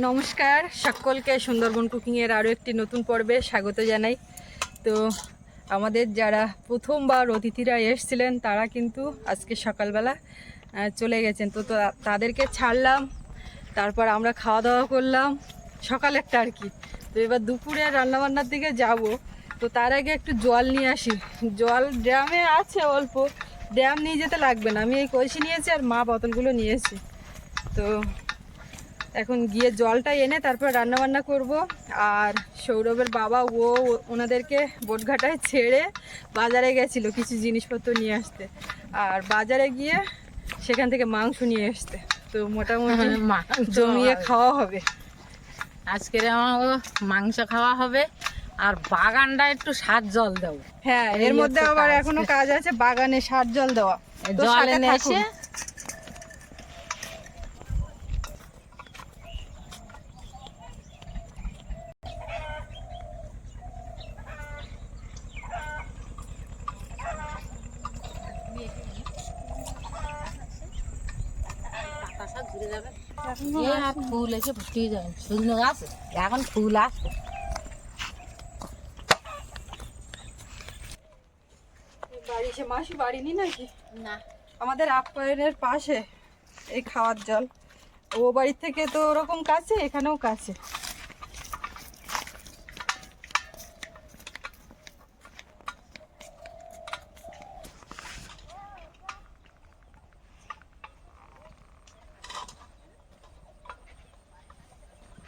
নমস্কার সকলকে সুন্দরবন কুকিংয়ের আরও একটি নতুন পর্বে স্বাগত জানাই। তো আমাদের যারা প্রথমবার অতিথিরা এসেছিলেন তারা কিন্তু আজকে সকালবেলা চলে গেছেন। তো তাদেরকে ছাড়লাম, তারপর আমরা খাওয়া দাওয়া করলাম সকালেরটা আর কি। তো এবার দুপুরে রান্নাবান্নার দিকে যাব। তো তার আগে একটু জল নিয়ে আসি। জল ড্রামে আছে অল্প, ড্রাম নিয়ে যেতে লাগবে না, আমি এই কলসি নিয়েছি আর মা বোতলগুলো নিয়েছি। তো এখন গিয়ে জলটা এনে তারপর রান্নাবান্না করব। আর সৌরভের বাবা ওনাদেরকে বোটঘাটায় ছেড়ে বাজারে গেছিলো কিছু জিনিসপত্র নিয়ে আসতে, আর বাজারে গিয়ে সেখান থেকে মাংস নিয়ে আসতে। তো মোটামুটি জমিয়ে খাওয়া হবে আজকের। আমার মাংস খাওয়া হবে আর বাগানটা একটু সার জল দেবো। হ্যাঁ, এর মধ্যে আবার এখনো কাজ আছে, বাগানে সার জল দেওয়া। জল এনে এসে ফুল এসে ফুটিয়ে যাবে, শুকনো গাছ এখন ফুল আসবে। বাড়ি সে মাসি বাড়ি নি নাকি? না, আমাদের আপ্যায়নের পাশে এই খাওয়ার জল, ও বাড়ির থেকে তো ওরকম কাছে, এখানেও কাছে।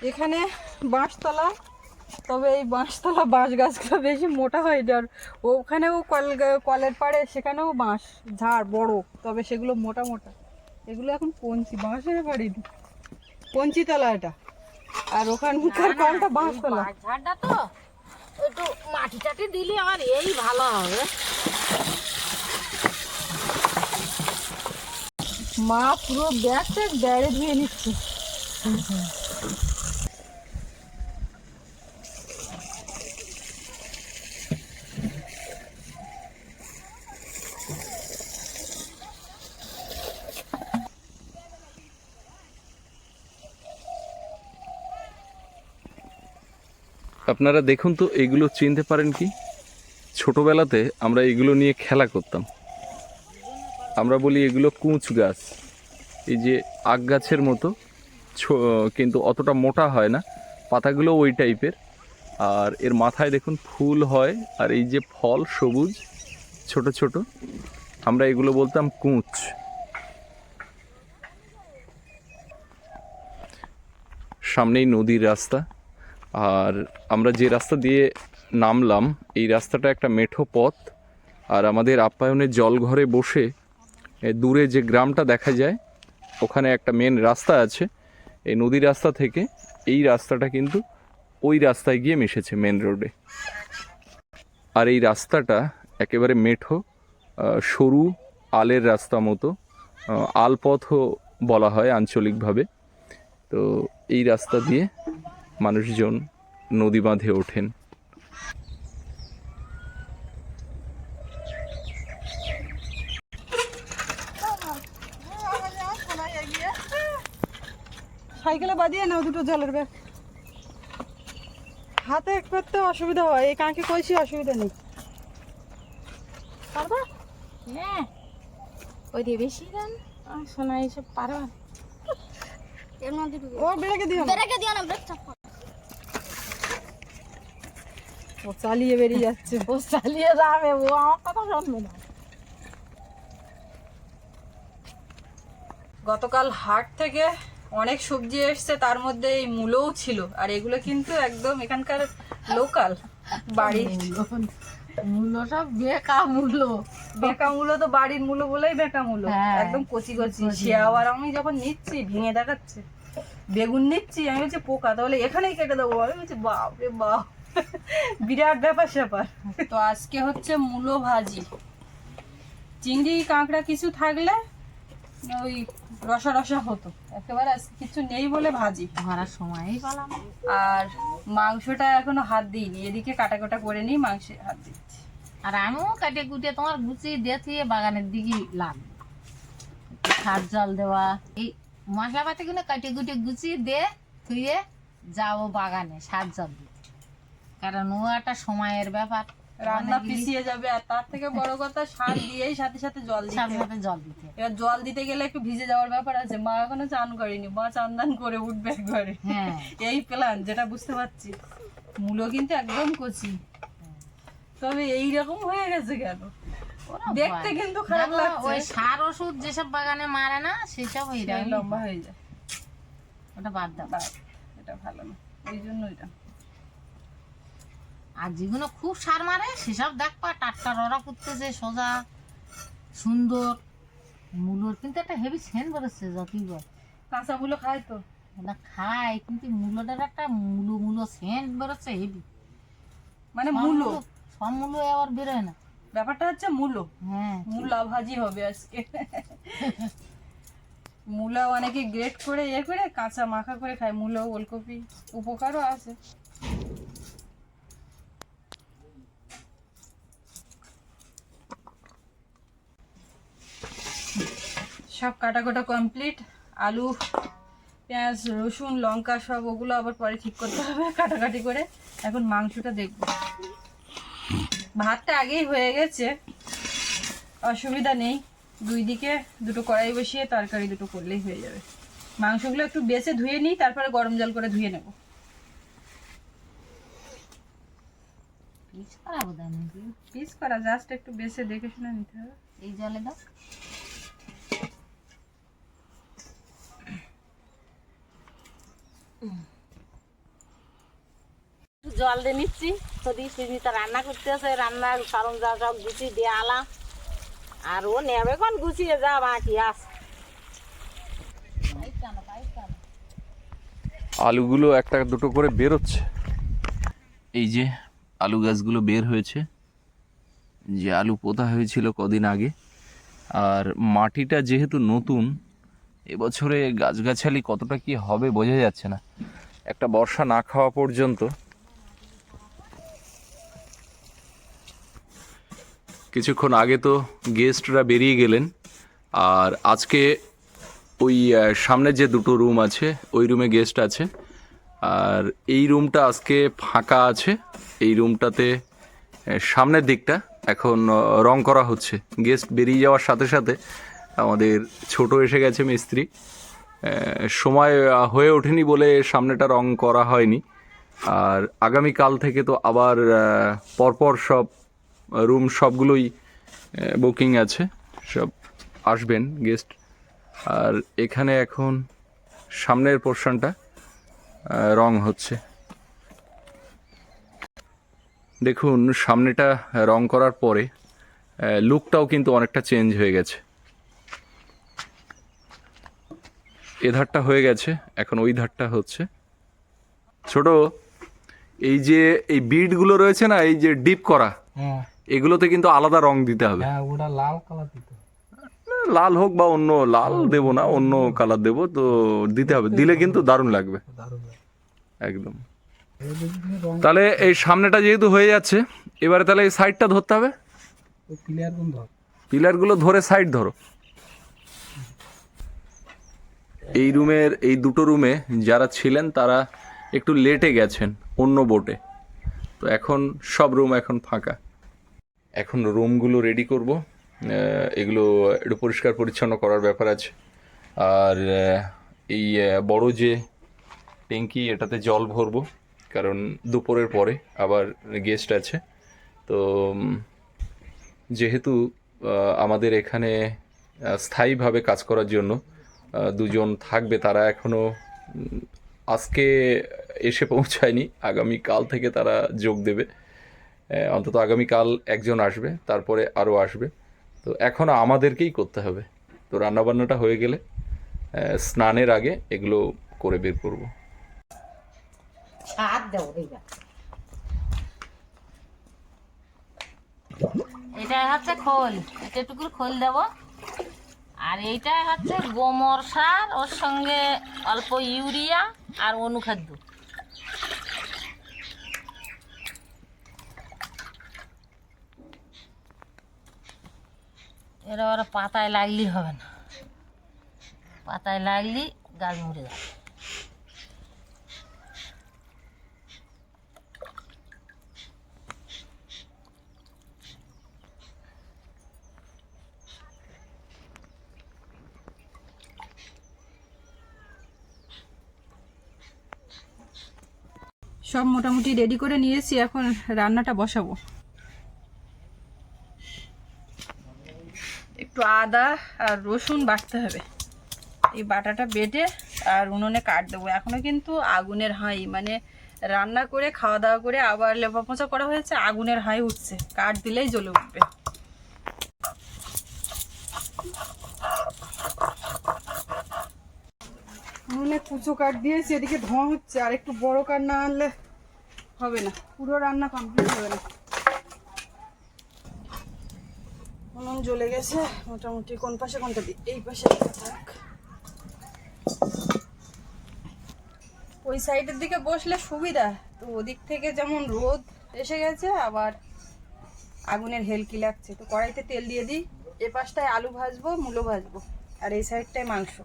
এখানে বাঁশতলা, তবে এই বাঁশতলা বাঁশ গাছগুলো বেশি মোটা হয়। আর ওখানেও কলের পাড়ে সেখানেও বাঁশ ঝাড় বড়, তবে সেগুলো মোটা মোটা। এগুলো এখন কঞ্চি, বাঁশের বাড়িনি, কঞ্চিতলা এটা। আর ওখানকার কলটা বাঁশতলা। ঝাড়টা তো একটু মাটি টাটি দিলে আমার এই ভালো হবে। মা পুরো ব্যাগটা ব্যাগে ধুয়ে নিচ্ছে। আপনারা দেখুন তো, এগুলো চিনতে পারেন কি? ছোটবেলাতে আমরা এগুলো নিয়ে খেলা করতাম। আমরা বলি এগুলো কুঁচ গাছ। এই যে আখ গাছের মতো, কিন্তু অতটা মোটা হয় না, পাতাগুলো ওই টাইপের। আর এর মাথায় দেখুন ফুল হয়, আর এই যে ফল সবুজ ছোট ছোট, আমরা এগুলো বলতাম কুঁচ। সামনেই নদীর রাস্তা, আর আমরা যে রাস্তা দিয়ে নামলাম এই রাস্তাটা একটা মেঠো পথ। আর আমাদের আপ্যায়নের জলঘরে বসে দূরে যে গ্রামটা দেখা যায়, ওখানে একটা মেন রাস্তা আছে। এই নদী রাস্তা থেকে এই রাস্তাটা কিন্তু ওই রাস্তায় গিয়ে মিশেছে মেন রোডে। আর এই রাস্তাটা একেবারে মেঠো, সরু আলের রাস্তা মতো, আলপথও বলা হয় আঞ্চলিকভাবে। তো এই রাস্তা দিয়ে মানুষজন নদী বাঁধে ওঠেন। সাইকেলে বাদিয়ে নাও দুটো জলের ব্যাগ, হাতে করতে অসুবিধা হয়। এই কাঁকে কইছি অসুবিধা নেই। পারবা? হ্যাঁ, ওই দিয়ে বেশি দেন শোনা, এইসব পারবা। ও ব্রেকে দিও না, ও চালিয়ে বেরিয়ে যাচ্ছে। ও চালিয়ে যাবে, ও আমার কথা শুনবে না। গতকাল হাট থেকে অনেক সবজি এসছে, তার মধ্যে এই মূলও ছিল। আর এগুলো কিন্তু একদম এখানকার লোকাল বাড়ি মূলো, সব বেকা মূলো। বেকা মূলো তো বাড়ির মূলো বলেই বেকা মূলো, একদম কচি কচি। সে আবার আমি যখন নিচ্ছি ভেঙে দেখাচ্ছে। বেগুন নিচ্ছি, আমি বলছি পোকা, তাহলে এখানেই কেটে দেবো। আমি বলছি বাপ রে বাপ, বিরাট ব্যাপার স্যাপার। তো আজকে হচ্ছে মূলো ভাজি। চিংড়ি কাঁকড়া কিছু থাকলে ওই রসা রসা হতো, একেবারে আজকে কিছু নেই বলে ভাজি। ধরার সময়ই পালাম। আর মাংসটা এখনো হাত দিইনি, এদিকে কাটা কাটা করে নিই, মাংসে হাত দিচ্ছি। আর আমিও কাটে কুটে তোমার গুছিয়ে দিয়ে বাগানের দিকে লাগবে। সার জল দেওয়া, এই মশলাপাতি গুলো কাটে কুটে গুছিয়ে দিয়ে থুয়ে যাবো বাগানে সার জল দিতে, কারণ ও একটা সময়ের ব্যাপার, রান্না পিছিয়ে যাবে। আর তার থেকে বড় কথা সার দিয়েই সাথে সাথে জল সাথে দিতে, সাথে জল দিতে। এবার জল দিতে গেলে একটু ভিজে যাওয়ার ব্যাপার আছে। মা এখনো চান করেনি, মা চান দান করে উঠবে একবারে। হ্যাঁ এই প্ল্যান যেটা বুঝতে পারছি। মূলো কিন্তু একদম কচি, তবে এইরকম হয়ে গেছে কেন ওরা দেখতে ভয়। কিন্তু খারাপ দেখো, লাগছে। ওই সার ওষুধ যেসব বাগানে মারে না সেসব সেই এইরকম লম্বা হয়ে যায়। ওটা বাদ দাও। বাহ, এটা ভালো না, এই জন্য এটা। আর যেগুলো খুব সার মারে সেসব দেখবা টাটকা রড়া করতেছে সোজা সুন্দর। মূলোর কিন্তু একটা হেভি সেন্ট বেরোচ্ছে যতই বল। কাঁচা মূলো খায় তো, ওটা খায় কিন্তু মূলোটার একটা মূলো মূলো সেন্ট বেরোচ্ছে হেভি। মানে মূলো সব মূলো আবার বেরোয় না। ব্যাপারটা হচ্ছে মূলো। হ্যাঁ মূলা ভাজি হবে আজকে। মূলা অনেকে গ্রেট করে করে কাঁচা মাখা করে খায়। মূলো ওলকপি উপকারও আছে। সব কাটাকুটা কমপ্লিট। আলু পেঁয়াজ রসুন লঙ্কা সব ওগুলো আবার পরে ঠিক করতে হবে কাটাকাটি করে। এখন মাংসটা দেখবো। ভাতটা আগেই হয়ে গেছে, অসুবিধা নেই। দুই দিকে দুটো কড়াই বসিয়ে তরকারি দুটো করলেই হয়ে যাবে। মাংসগুলো একটু বেছে ধুয়ে নিই, তারপরে গরম জল করে ধুয়ে নেব। পিস করা বোধ হয় নাকি? পিস করা, জাস্ট একটু বেছে দেখে শুনে নিতে হবে। এই জলে দাও। জল দিয়ে নিচ্ছি, যদি সুস্মিতা রান্না করতে আছে, রান্নার সরঞ্জাম সব গুছিয়ে দিয়ে আলাম। আর ও নেবে কোন গুছিয়ে যা বাকি আস। আলুগুলো একটা দুটো করে বেরোচ্ছে। এই যে আলু গাছগুলো বের হয়েছে, যে আলু পোঁতা হয়েছিল কদিন আগে। আর মাটিটা যেহেতু নতুন, এবছরে গাছগাছালি কতটা কি হবে বোঝা যাচ্ছে না। একটা বর্ষা না খাওয়া পর্যন্ত। কিছুক্ষণ আগে তো গেস্টরা বেরিয়ে গেলেন, আর আজকে ওই সামনে যে দুটো রুম আছে ওই রুমে গেস্ট আছে, আর এই রুমটা আজকে ফাঁকা আছে। এই রুমটাতে সামনের দিকটা এখন রং করা হচ্ছে। গেস্ট বেরিয়ে যাওয়ার সাথে সাথে আমাদের ছোট এসে গেছে মিস্ত্রি। সময় হয়ে ওঠেনি বলে সামনেটা রং করা হয়নি। আর আগামীকাল থেকে তো আবার পরপর সব রুম সবগুলোই বুকিং আছে, সব আসবেন গেস্ট। আর এখানে এখন সামনের পোর্শনটা রং হচ্ছে। দেখুন সামনেটা রং করার পরে লুকটাও কিন্তু অনেকটা চেঞ্জ হয়ে গেছে। এ ধারটা হয়ে গেছে, এখন ওই ধারটা হচ্ছে। ছোট, এই যে এই বিটগুলো রয়েছে না, এই যে ডিপ করা, এগুলোতে কিন্তু আলাদা রং দিতে হবে। ওটা লাল কালার দিতে হবে। লাল হোক বা অন্য, লাল দেবো না, অন্য কালার দেবো, তো দিতে হবে। দিলে কিন্তু দারুণ লাগবে দারুণ একদম। এবার যদি তুমি রং তাহলে এই সামনেটা যেহেতু হয়ে যাচ্ছে, এবারে তাহলে এই সাইডটা ধরতে হবে। ক্লিয়ার কোন ধর পিলারগুলো ধরে সাইড ধরো। এই রুমের এই দুটো রুমে যারা ছিলেন তারা একটু লেটে গেছেন অন্য বোটে, তো এখন সব রুম এখন ফাঁকা। এখন রুমগুলো রেডি করব, এগুলো একটু পরিষ্কার পরিচ্ছন্ন করার ব্যাপার আছে। আর এই বড় যে ট্যাঙ্কি, এটাতে জল ভরবো, কারণ দুপুরের পরে আবার গেস্ট আছে। তো যেহেতু আমাদের এখানে স্থায়ীভাবে কাজ করার জন্য দুজন থাকবে, তারা এখনও আজকে এসে পৌঁছায়নি, আগামীকাল থেকে তারা যোগ দেবে। অন্তত আগামীকাল একজন আসবে, তারপরে আরও আসবে। তো এখন আমাদেরকেই করতে হবে। তো রান্নাবান্নাটা হয়ে গেলে স্নানের আগে এগুলো করে বের করব। হাত দাও এইবার। এটা হচ্ছে খোল, এটা একটু করে খোল দেব। আর এইটা হচ্ছে গোমর সার, ওর সঙ্গে অল্প ইউরিয়া আর অনুখাদ্য। এরা ওরা পাতায় লাগলেই হবে না, পাতায় লাগলেই গাছ মরে যাবে। সব মোটামুটি রেডি করে নিয়েছি, এখন রান্নাটা বসাবো। একটু আদা আর রসুন বাটতে হবে, এই বাটাটা বেটে আর উনুনে কাট দেবো। এখনও কিন্তু আগুনের হাঁড়ি, মানে রান্না করে খাওয়া দাওয়া করে আবার লেপা পোঁছা করা হয়েছে, আগুনের হাঁড়ি উঠছে, কাঠ দিলেই জ্বলে উঠবে। উনুনে কুচো কাঠ দিয়েছি, এদিকে ধোঁয়া হচ্ছে, আর একটু বড় কাঠ না আনলে হবে না, পুরো রান্না কমপ্লিট হবে না। উনুন জ্বলে গেছে মোটামুটি। কোন পাশে কোনটা দিই? এই পাশে থাক। ওই সাইডের দিকে বসলে সুবিধা, তো ওদিক থেকে যেমন রোদ এসে গেছে, আবার আগুনের হেলকি লাগছে। তো কড়াইতে তেল দিয়ে দিই, এ পাশটায় আলু ভাজবো, মূলো ভাজবো, আর এই সাইডটায় মাংস।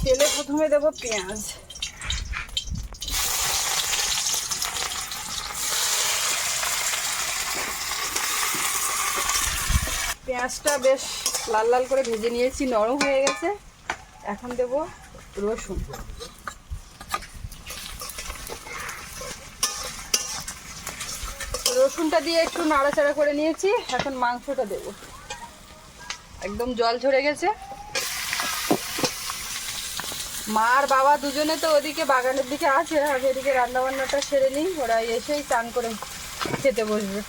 তেলে প্রথমে দেবো পেঁয়াজ, পেঁয়াজটা বেশ লাল লাল করে ভেজে নিয়েছি, নরম হয়ে গেছে। এখন দেব রসুন, রসুনটা দিয়ে একটু নাড়াচাড়া করে নিয়েছি। এখন মাংসটা দেব, একদম জল ঝরে গেছে। মা আর বাবা দুজনে তো ওদিকে বাগানের দিকে আছে, আগে এদিকে রান্না বান্নাটা সেরে নিই, ওরা এসেই চান করে খেতে বসবে।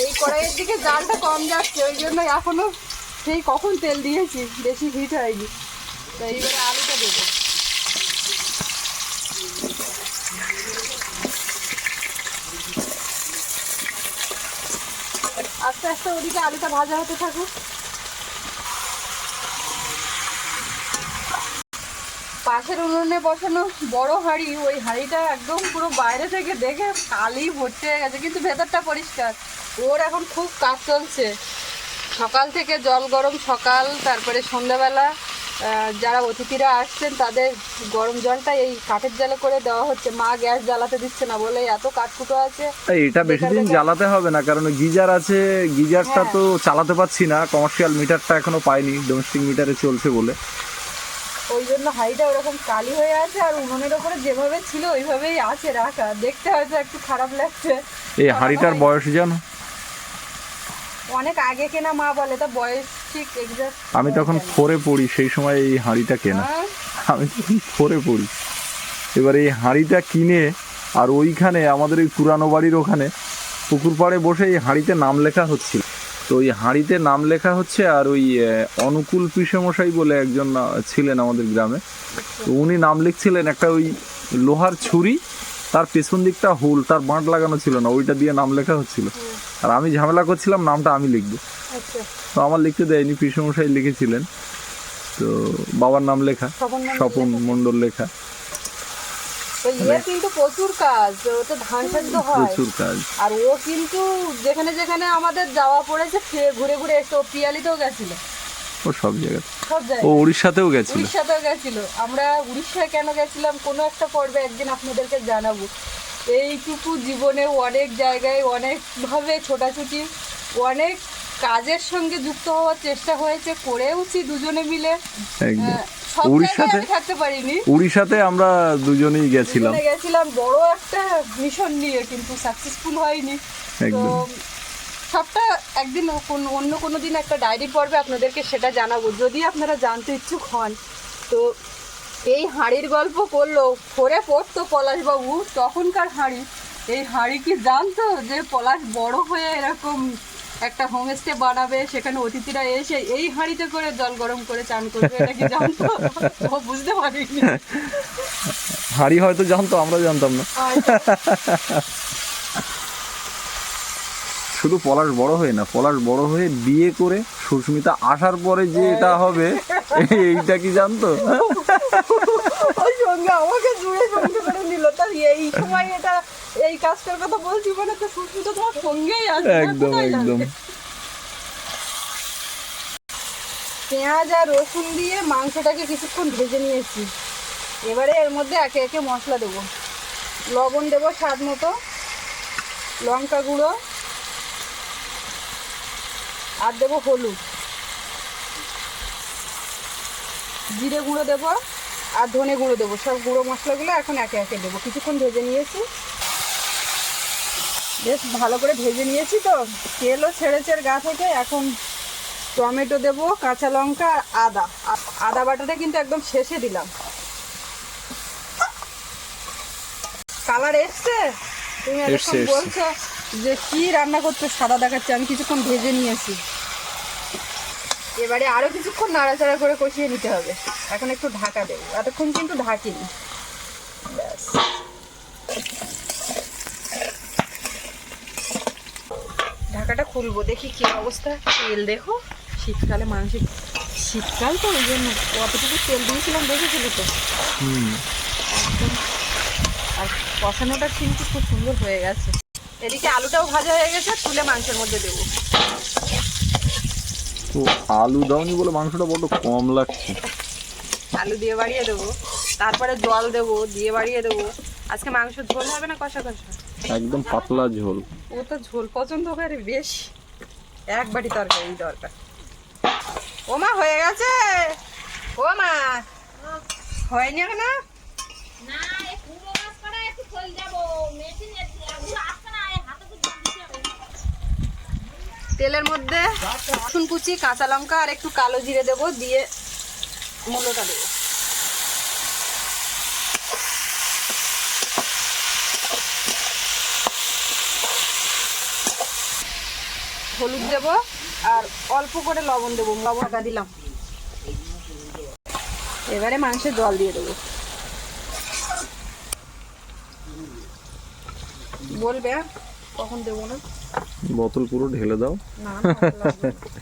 এই কড়াইয়ের দিকে জালটা কম যাচ্ছে, ওই জন্য এখনো সেই কখন তেল দিয়েছি, বেশি হিট হয়নি। তো এইবারে আলুটা দেবো, আস্তে আস্তে ওদিকে আলুটা ভাজা হতে থাকুক। পাশের উনুনে বসানো বড় হাঁড়ি, ওই হাঁড়িটা একদম পুরো বাইরে থেকে দেখে কালি ভর্তি হয়ে গেছে, কিন্তু ভেতরটা পরিষ্কার। ওর এখন খুব কাজ চলছে, সকাল থেকে জল গরম সকাল, তারপরে সন্ধ্যাবেলা যারা অতিথিরা আসছেন তাদের গরম জলটা এই কাঠের জালে করে দেওয়া হচ্ছে। মা গ্যাস জ্বালাতে দিচ্ছে না বলে, এত কাঠকুটো আছে। এটা বেশি দিন জ্বালাতে হবে না, কারণ গিজার আছে, গিজারটা তো চালাতে পারছি না, কমার্শিয়াল মিটারটা এখনো পাইনি, ডোমেস্টিক মিটারে চলছে বলে। ওই জন্য হাঁড়িটা ওরকম কালি হয়ে আছে, আর উনুনের ওপরে যেভাবে ছিল ওইভাবেই আছে রাখা। দেখতে হয়তো একটু খারাপ লাগছে। এই হাঁড়িটার বয়স জানো? অনেক আগে কেনা, মা বলে, তা বয়স ঠিক এক্সাক্ট আমি তখন 4-এ পড়ি, সেই সময় এই হাঁড়িটা কেনা, আমি তখন 4-এ পড়ি। এবার এই হাঁড়িটা কিনে, আর ওইখানে আমাদের ওই পুরানো বাড়ির ওখানে পুকুর পাড়ে বসে এই হাঁড়িতে নাম লেখা হচ্ছিল। তো ওই হাঁড়িতে নাম লেখা হচ্ছে, আর ওই অনুকূল পিসেমশাই বলে একজন ছিলেন আমাদের গ্রামে, তো উনি নাম লিখছিলেন। একটা ওই লোহার ছুরি, তার পেছন দিকটা হোল, তার বাঁট লাগানো ছিল না, ওইটা দিয়ে নাম লেখা হচ্ছিল। আর আমি ঝামেলা করছিলাম নামটা আমি লিখবো, তো আমার লিখতে দেয়নি, পিসেমশাই লিখেছিলেন। তো বাবার নাম লেখা, স্বপন মণ্ডল লেখা। কিন্তু প্রচুর কাজ, ওতে ধান সেদ্ধ হয়, প্রচুর কাজ। আর ও কিন্তু যেখানে যেখানে আমাদের যাওয়া পড়েছে, ঘুরে ঘুরে একটু পিয়ালিতেও গেছিল, ও সব জায়গায়, সব ও জায়গায়, উড়িষ্যাতেও গেছিল। উড়িষ্যাতেও গেছিল। আমরা উড়িষ্যায় কেন গেছিলাম কোনো একটা পর্বে একদিন আপনাদেরকে জানাবো। এইটুকু জীবনে অনেক জায়গায় অনেকভাবে ছোটাছুটি, অনেক কাজের সঙ্গে যুক্ত হওয়ার চেষ্টা হয়েছে, করেওছি দুজনে মিলে। একদম। সব উড়িষ্যাতে জায়গায় আমি থাকতে পারিনি, উড়িষ্যাতে আমরা দুজনেই গেছিলাম, গেছিলাম বড় একটা মিশন নিয়ে, কিন্তু সাকসেসফুল হয়নি। তো একদম। সবটা একদিন অন্য কোনো দিন একটা ডায়েরি পর্বে আপনাদেরকে সেটা জানাবো, যদি আপনারা জানতে ইচ্ছুক হন। তো এই হাঁড়ির গল্প করলো, করে পড়তো পলাশবাবু তখনকার হাঁড়ি। এই হাঁড়ি কি জানতো যে পলাশ বড় হয়ে এরকম একটা হোমস্টে বানাবে, সেখানে অতিথিরা এসে এই হাঁড়িতে করে জল গরম করে চান করবে, এটা কি জানতো? ও বুঝতে পারিনি। হাঁড়ি হয়তো জানতো, আমরা জানতাম না। শুধু পলাশ বড় হয়ে না, পলাশ বড় হয়ে বিয়ে করে সুস্মিতা আসার পরে যে এটা হবে, এইটা কি জানতো? ওই সঙ্গে আমাকে জুড়ে সঙ্গে করে নিল, তার এই সময় এটা এই কাজটার কথা বলছি, মানে তো সুস্মিতা তোমার সঙ্গেই আছে। একদম একদম। পেঁয়াজ আর রসুন দিয়ে মাংসটাকে কিছুক্ষণ ভেজে নিয়েছি। এবারে এর মধ্যে একে একে মশলা দেবো। লবণ দেবো স্বাদ মতো, লঙ্কা গুঁড়ো, আর দেবো হলুদ। জিরে গুঁড়ো দেবো আর ধনে গুঁড়ো দেবো, সব গুঁড়ো মশলাগুলো এখন একে একে দেবো। কিছুক্ষণ ভেজে নিয়েছি, বেশ ভালো করে ভেজে নিয়েছি, তো তেলও ছেড়েছে গা থেকে। এখন টমেটো দেবো, কাঁচা লঙ্কা আর আদা। আদা বাটাটা কিন্তু একদম শেষে দিলাম। কালার এসছে, তুমি এতক্ষণ এসছে। বলছো যে কি রান্না করতে সাদা দেখাচ্ছে, আমি কিছুক্ষণ ভেজে নিয়েছি। এবারে আরো কিছুক্ষণ নাড়াচাড়া করে কষিয়ে নিতে হবে। এখন একটু ঢাকা দেবো, এতক্ষণ কিন্তু ঢাকিনি। ব্যাস, ঢাকাটা খুলবো, দেখি কি অবস্থা। তেল দেখো, শীতকালে মানুষের, শীতকাল তো ওই জন্য কতটুকু তেল দিয়েছিলাম দেখেছিল তো। একদম। আর কষানোটা কিন্তু খুব সুন্দর হয়ে গেছে। এদিকে আলুটাও ভাজা হয়ে গেছে, তুলে মাংসের মধ্যে দেবো। তো আলু দাওনি বলে মাংসটা বড্ড কম লাগছে। আলু দিয়ে বাড়িয়ে দেবো, তারপরে জল দেবো, দিয়ে বাড়িয়ে দেবো। আজকে মাংস ঝোল হবে না কষা কষা, একদম পাতলা ঝোল। ও তো ঝোল পছন্দ করে বেশ, এক বাটি তরকারি দরকার। ও মা হয়ে গেছে, ও মা হয়নি এখন? না এই পুরো মাছ করা একটু খোল যাবো মেশিন আসছে না, এই হাতে তো জল দিতে হবে। তেলের মধ্যে রসুন কুচি, কাঁচা লঙ্কা আর একটু কালো জিরে দেবো, দিয়ে মূলোটা দেবো। হলুদ দেবো আর অল্প করে লবণ দেবো, লবণটা দিলাম। এবারে মাংসের জল দিয়ে দেবো। বলবে কখন দেবো না? বোতল পুরো ঢেলে দাও। না না, লাগবে না।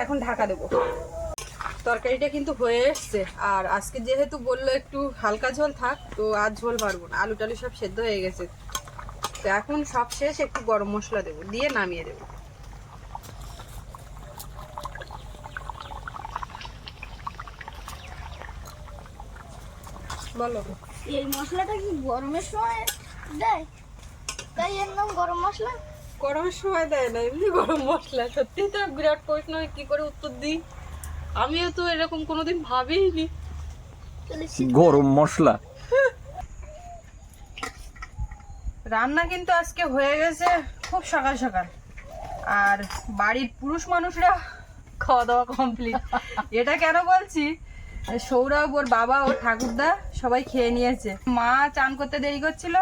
এখন ঢাকা দেবো। তরকারিটা কিন্তু হয়ে এসছে, আর আজকে যেহেতু বললো একটু হালকা ঝোল থাক, তো আর ঝোল পারবো না। আলু টালু সব সেদ্ধ হয়ে গেছে, তো এখন সব শেষ, একটু গরম মশলা দেবো, দিয়ে নামিয়ে দেবো। বলো, এই মশলাটা কি গরমের সময় দেয়, তাই এর নাম গরম মশলা? গরমের সময় দেয় না, এমনি গরম মশলা। সত্যি তো বিরাট প্রশ্ন, কি করে উত্তর দিই। আমিও তো এরকম কোনোদিন ভাবিনি। তাহলে গরম মশলা। রান্না কিন্তু আজকে হয়ে গেছে খুব সকাল সকাল, আর বাড়ির পুরুষ মানুষরা খাওয়া দাওয়া কমপ্লিট। এটা কেন বলছি, সৌরভ, ওর বাবা, ওর ঠাকুরদা সবাই খেয়ে নিয়েছে। মা চান করতে দেরি করছিল,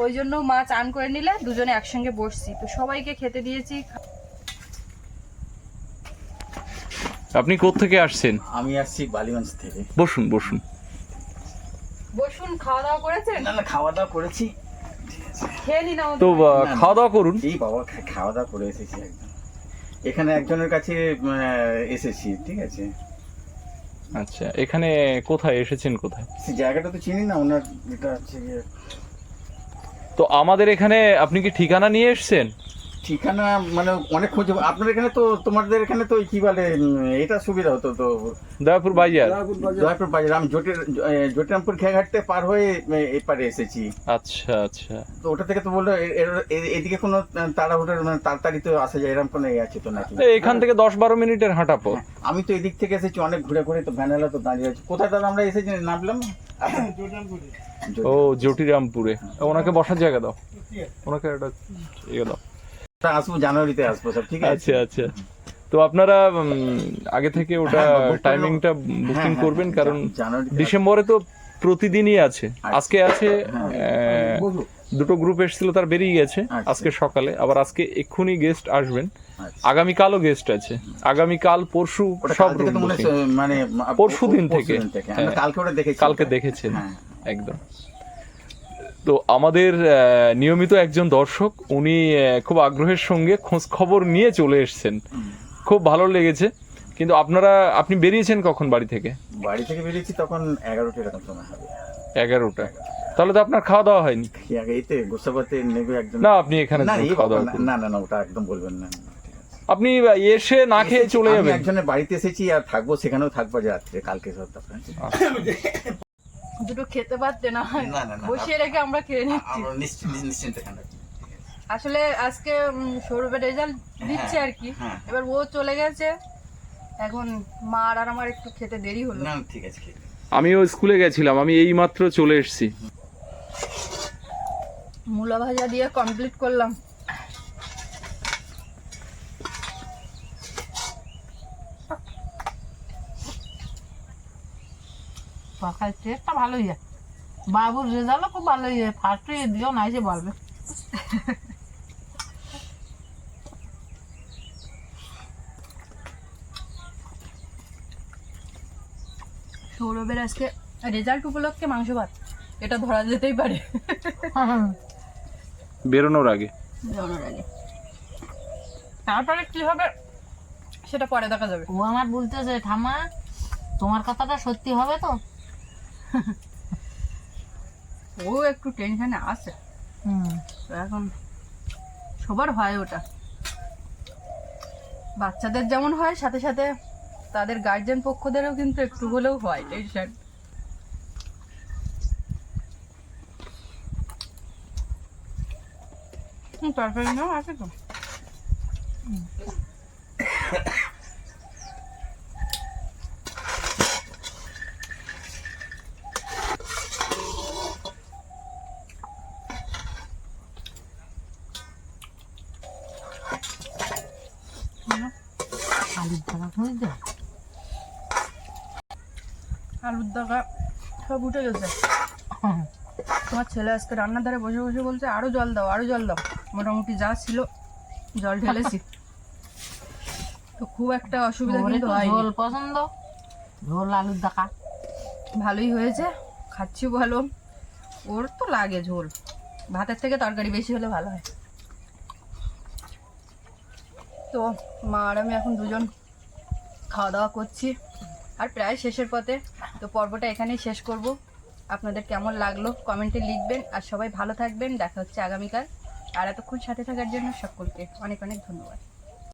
ওই জন্য মা চান করে নিলে দুজনে একসঙ্গে বসছি, তো সবাইকে খেতে দিয়েছি। আপনি কোত্থেকে আসছেন? আমি আসছি বালিগঞ্জ থেকে। বসুন বসুন। বসুন, খাওয়া দাওয়া করেছেন? না না, খাওয়া দাওয়া করেছি। খেয়ে নিন আমাদের তো বাড়ি। খাওয়া দাওয়া করুন। এই বাবা, খাওয়া দাওয়া করে এসেছি একদম। এখানে একজনের কাছে এসেছি, ঠিক আছে। আচ্ছা, এখানে কোথায় এসেছেন, কোথায়? সে জায়গাটা তো চিনি না, ওনার এটা হচ্ছে গিয়ে তো আমাদের এখানে আপনি কি ঠিকানা নিয়ে এসেছেন? ঠিকানা, মানে অনেক খোঁজ। আপনার এখানে তো, তোমাদের এখানে তো কি বলে, এটা সুবিধা হতো তো। দয়াপুর বাজার। দয়াপুর বাজার, আমি জটিরামপুর খেয়াঘাটতে পার হয়ে এপারে এসেছি। আচ্ছা আচ্ছা। তো ওটা থেকে তো বললো এদিকে কোনো তাড়াহুড়োর, মানে তাড়াতাড়ি তো আসা যায়, এরকম কোনো আছে তো নাকি? এখান থেকে 10-12 মিনিটের হাঁটা পথ। আমি তো এদিক থেকে এসেছি অনেক ঘুরে ঘুরে, তো ভ্যানেলা তো দাঁড়িয়ে আছে। কোথায় দাদা আমরা এসেছি, নামলাম? ও জটিরামপুরে। ওনাকে বসার জায়গা দাও, ওনাকে একটা ইয়ে দাও। আসবো, জানুয়ারিতে আসবো সব, ঠিক আছে। আচ্ছা আচ্ছা। তো আপনারা আগে থেকে ওটা হ্যাঁ, book করে টাইমিংটা বুকিং হ্যাঁ, করবেন, কারণ জানুয়ারিতে ডিসেম্বরে তো প্রতিদিনই আছে। আজকে আছে, হ্যাঁ। দুটো গ্রুপ এসেছিল, তার বেরিয়ে গেছে আচ্ছা। আজকে সকালে। আবার আজকে এক্ষুনি গেস্ট আসবেন, আচ্ছা। আগামীকালও গেস্ট আছে। আগামীকাল, পরশু ওটা সব কাল থেকে রুম তো মনে বুকিং। হচ্ছে, মানে পরশুদিন থেকে। আমরা হ্যাঁ। কালকে ওটা দেখেছি। কালকে দেখেছেন, হ্যাঁ। একদম। তো আমাদের নিয়মিত একজন দর্শক, উনি খুব আগ্রহের সঙ্গে খোঁজ খবর নিয়ে চলে এসেছেন। খুব ভালো লেগেছে। কিন্তু আপনি বেরিয়েছেন কখন বাড়ি থেকে? বাড়ি থেকে বেরিয়েছি তখন 11টা এরকম সময় হবে। 11টা। তাহলে তো আপনার খাওয়া দাওয়া হয়নি। কি আগে এইতে গোসাবাতে নেবে একজন? না, আপনি এখানে না, এই খাওয়া দাওয়া বাবা, করুন। না না না, ওটা একদম বলবেন না। ঠিক আছে। আপনি এসে না খেয়ে চলে আমি যাবেন। একজনের বাড়িতে এসেছি, আর থাকবো সেখানেও থাকবো রাত্রে, কালকে সব তারপরে। দুটো খেতে পারতে না, না, না, না। বসিয়ে রেখে আমরা খেয়ে নিচ্ছি। আমরা নিশ্চিন্তে খান। আসলে আজকে সৌরভের রেজাল্ট দিচ্ছে আর কি। হ্যাঁ। এবার ও চলে গেছে, এখন মা আর আমার একটু খেতে দেরি হলো। না ঠিক আছে খেয়ে নিন। আমিও স্কুলে গেছিলাম, আমি এই মাত্র চলে এসেছি। মূলা ভাজা দিয়ে কমপ্লিট করলাম। তরকারি টেস্টটা ভালোই হয়, বাবুর রেজাল্টও খুব ভালোই হয়, ফার্স্টে দিও না এসে বলবে। সৌরভের আজকে রেজাল্ট উপলক্ষে মাংস ভাত, এটা ধরা যেতেই পারে বেরোনোর আগে। বেরোনোর আগে। তারপরে কি হবে সেটা পরে দেখা যাবে। ও আমার বলতেছে ঠাম্মা তোমার কথাটা সত্যি হবে তো? ও একটু টেনশনে আছে, তো এখন সবার হয় ওটা, বাচ্চাদের যেমন হয় সাথে সাথে তাদের গার্জিয়ান পক্ষদেরও কিন্তু একটু হলেও হয় টেনশন। তরকারি নাও আছে তো। আলুর দানা বুঝতে আলুর দাগা সব উঠে গেছে। তোমার ছেলে আজকে রান্নার ধারে বসে বসে বলছে আরো জল দাও, আরো জল দাও। মোটামুটি যা ছিল জল ঢেলেছি, তো খুব একটা অসুবিধা কিন্তু হয়নি। ঝোল পছন্দ, ঝোল আলুর দাকা ভালোই হয়েছে, খাচ্ছি ভালো। ওর তো লাগে ঝোল, ভাতের থেকে তরকারি বেশি হলে ভালো হয়। তো মা আর আমি এখন দুজন খাওয়া দাওয়া করছি, আর প্রায় শেষের পথে। তো পর্বটা এখানেই শেষ করব। আপনাদের কেমন লাগলো কমেন্টে লিখবেন, আর সবাই ভালো থাকবেন। দেখা হচ্ছে আগামীকাল। আর এতক্ষণ সাথে থাকার জন্য সকলকে অনেক অনেক ধন্যবাদ।